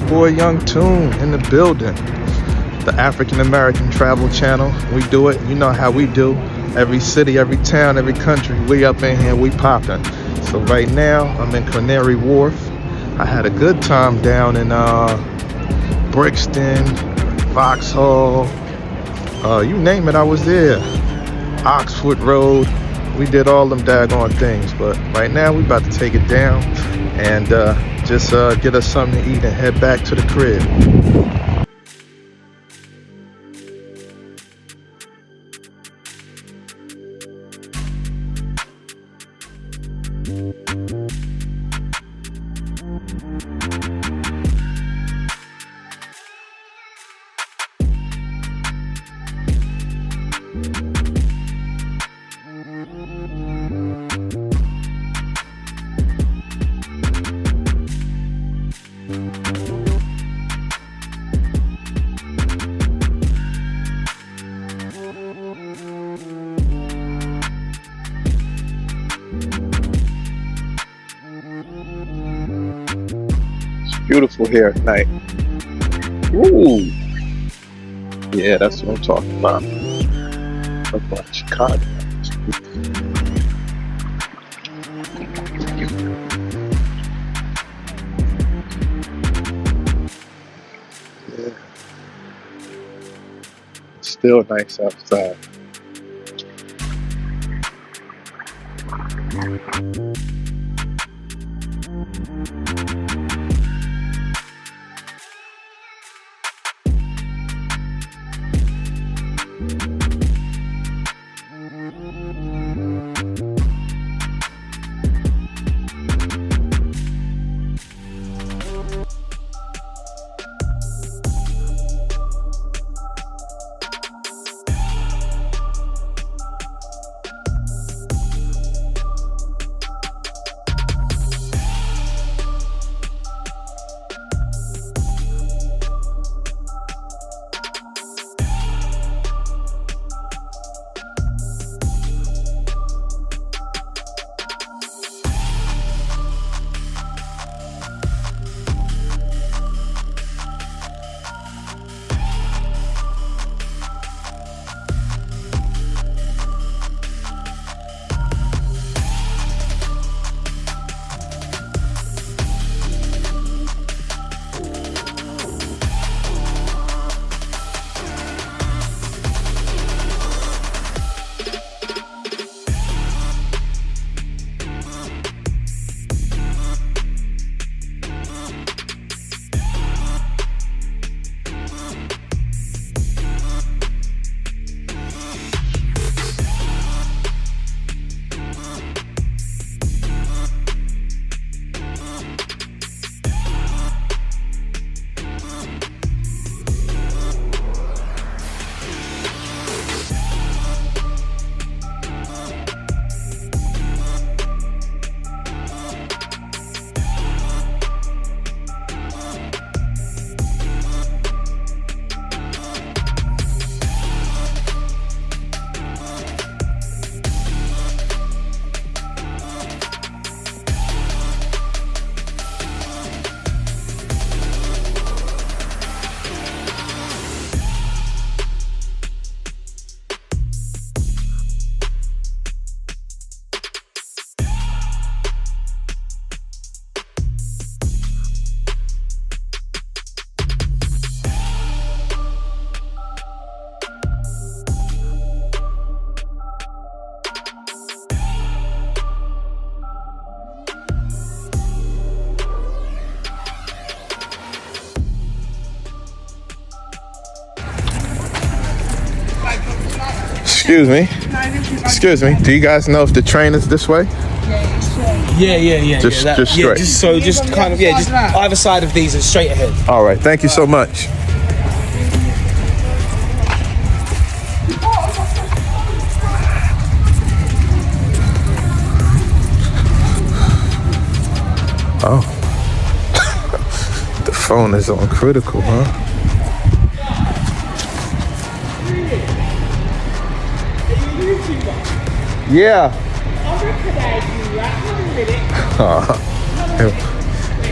boy Young Tune in the building. The African American Travel Channel. We do it. You know how we do. Every city, every town, every country. We up in here. We popping. So right now, I'm in Canary Wharf. I had a good time down in Brixton, Vauxhall. You name it, I was there. Oxford Road. We did all them daggone things. But right now, we about to take it down and just get us something to eat and head back to the crib. Beautiful here at night. Ooh. Yeah, that's what I'm talking about. About Chicago. Yeah. Still nice outside. Excuse me. Excuse me. Do you guys know if the train is this way? Yeah. Just straight. Yeah, just kind of, just either side of these and straight ahead. All right. Thank you so much. Oh. The phone is on critical, huh? Yeah. I'll recognize you. Right? 1 minute.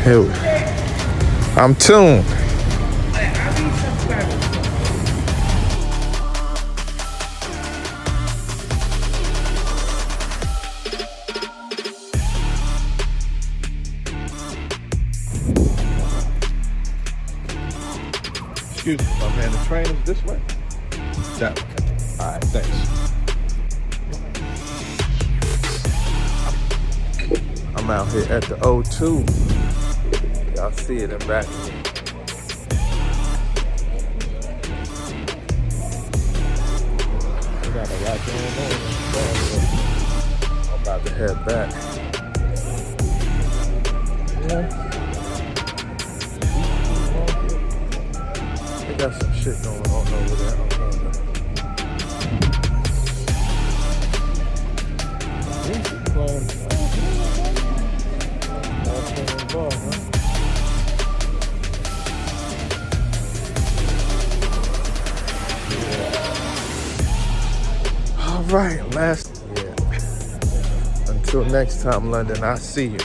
Here. I'm tuned. Excuse me, my man, the train is this way? That way. All right, thanks. I'm out here at the O2. Y'all see it in back of me. We got a lot going on. I'm about to head back. Yeah. They got some shit going on over there. All right, last. Yeah. Until next time, London, I'll see you.